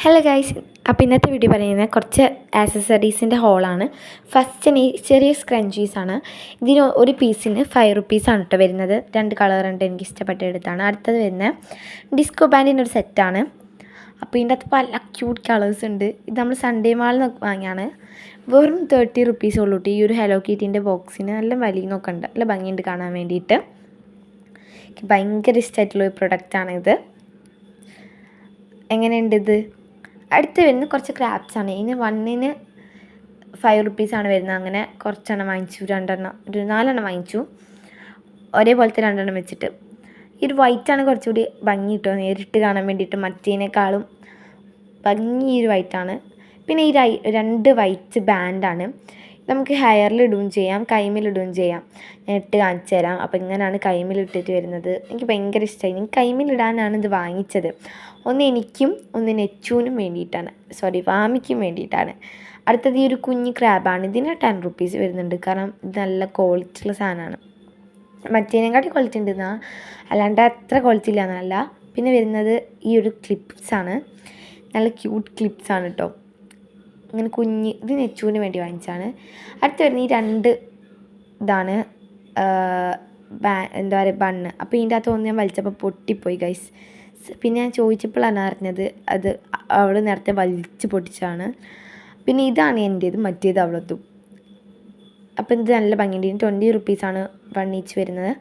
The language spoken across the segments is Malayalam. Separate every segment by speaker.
Speaker 1: ഹലോ ഗൈസ്, അപ്പോൾ ഇന്നത്തെ വീഡിയോ പറയുന്നത് കുറച്ച് ആക്സസറീസിൻ്റെ ഹോളാണ്. ഫസ്റ്റ് ചെറിയ സ്ക്രഞ്ചീസാണ്. ഇതിന് ഒരു പീസിന് 5 റുപ്പീസാണ് കേട്ടോ വരുന്നത്. 2 കളറുണ്ട്, എനിക്ക് ഇഷ്ടപ്പെട്ട എടുത്താണ്. അടുത്തത് വരുന്നത് ഡിസ്കോ ബാൻഡിൻ്റെ ഒരു സെറ്റാണ്. അപ്പോൾ ഇതിൻ്റെ അകത്ത് പല ക്യൂട്ട് കളേഴ്സ് ഉണ്ട്. ഇത് നമ്മൾ സൺഡേ മാളിൽ നിന്ന് വാങ്ങിയാണ്. വെറും 30 റുപ്പീസ് ഉള്ളൂ കേട്ടോ. ഈ ഒരു ഹലോ കിറ്റിൻ്റെ ബോക്സിന് നല്ല വലിയ നോക്കണ്ട, നല്ല ഭംഗിയുണ്ട് കാണാൻ വേണ്ടിയിട്ട്. എനിക്ക് ഭയങ്കര ഇഷ്ടമായിട്ടുള്ളൊരു പ്രൊഡക്റ്റാണിത്. എങ്ങനെയുണ്ട് ഇത്? അടുത്ത് വരുന്നത് കുറച്ച് ക്രാബ്സാണ്. ഇതിന് 1-ന് 5 റുപ്പീസാണ് വരുന്നത്. അങ്ങനെ കുറച്ചെണ്ണം വാങ്ങിച്ചു, 4 വാങ്ങിച്ചു, ഒരേപോലത്തെ 2 വെച്ചിട്ട്. ഈ ഒരു വൈറ്റാണ് കുറച്ചുകൂടി ഭംഗി കിട്ടുക നേരിട്ട് കാണാൻ വേണ്ടിയിട്ട്. മറ്റേനേക്കാളും ഭംഗി ഈ ഒരു വൈറ്റാണ്. പിന്നെ ഈ 2 വൈറ്റ് ബാൻഡാണ്. നമുക്ക് ഹെയറിൽ ഇടുകയും ചെയ്യാം, കൈമിലിടുകയും ചെയ്യാം. ഞാൻ ഇട്ട് കാണിച്ചു തരാം. അപ്പോൾ ഇങ്ങനെയാണ് കൈമിലിട്ടിട്ട് വരുന്നത്. എനിക്ക് ഭയങ്കര ഇഷ്ടമായി. എനിക്ക് കൈമിലിടാനാണ് ഇത് വാങ്ങിച്ചത്. ഒന്ന് എനിക്കും ഒന്ന് നെച്ചുവിനും വേണ്ടിയിട്ടാണ്, വാമിക്കും വേണ്ടിയിട്ടാണ്. അടുത്തത് ഈ ഒരു കുഞ്ഞ് ക്രാബാണ്. ഇതിന് 10 റുപ്പീസ് വരുന്നുണ്ട്. കാരണം ഇത് നല്ല ക്വാളിറ്റി ഉള്ള സാധനമാണ്. മറ്റേനെക്കാട്ടി ക്വാളിറ്റി ഉണ്ട് എന്നാൽ, അല്ലാണ്ട് അത്ര ക്വാളിറ്റി ഇല്ല എന്നല്ല. പിന്നെ വരുന്നത് ഈ ഒരു ക്ലിപ്സാണ്. നല്ല ക്യൂട്ട് ക്ലിപ്സാണ് കേട്ടോ. ഇങ്ങനെ കുഞ്ഞ്, ഇത് നെച്ചുവിന് വേണ്ടി വാങ്ങിച്ചാണ്. അടുത്ത് വരുന്ന ഈ 2 ഇതാണ് എന്താ പറയുക, ബണ്ണ്. അപ്പോൾ ഇതിൻ്റെ അകത്ത് ഒന്ന് ഞാൻ വലിച്ചപ്പോൾ പൊട്ടിപ്പോയി ഗൈസ്. പിന്നെ ഞാൻ ചോദിച്ചപ്പോഴാണ് അറിഞ്ഞത് അത് അവൾ നേരത്തെ വലിച്ച് പൊട്ടിച്ചാണ്. പിന്നെ ഇതാണ് എൻ്റേത്, മറ്റേത് അവളത്തും. അപ്പോൾ ഇത് നല്ല ഭംഗിയുണ്ട്. ഇതിന് 20 റുപ്പീസാണ് 1 ഈച്ച് വരുന്നത്.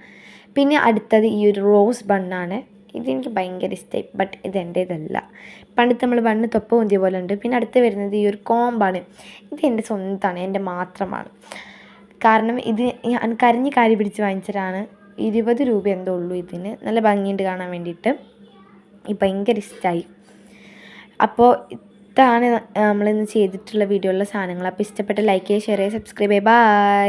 Speaker 1: പിന്നെ അടുത്തത് ഈ ഒരു റോസ് ബണ്ണാണ്. ഇതെനിക്ക് ഭയങ്കര ഇഷ്ടമായി, ബട്ട് ഇത് എൻ്റേതല്ല. പണ്ടത്തെ നമ്മൾ ബണ്ണ് തൊപ്പ പൊന്തിയ പോലെ ഉണ്ട്. പിന്നെ അടുത്ത് വരുന്നത് ഈ ഒരു കോമ്പാണ്. ഇത് എൻ്റെ സ്വന്തമാണ്, എൻ്റെ മാത്രമാണ്. കാരണം ഇത് ഞാൻ കാരി പിടിച്ച് വാങ്ങിച്ചതാണ്. 20 രൂപ എന്തോ ഉള്ളൂ ഇതിന്. നല്ല ഭംഗിയുണ്ട് കാണാൻ വേണ്ടിയിട്ട്. ഭയങ്കര ഇഷ്ടമായി. അപ്പോൾ ഇതാണ് നമ്മളിന്ന് ചെയ്തിട്ടുള്ള വീഡിയോയിലുള്ള സാധനങ്ങൾ. അപ്പോൾ ഇഷ്ടപ്പെട്ട ലൈക്ക് ചെയ്യുക, ഷെയർ ചെയ്യുക, സബ്സ്ക്രൈബ് ചെയ്യുക. ബൈ.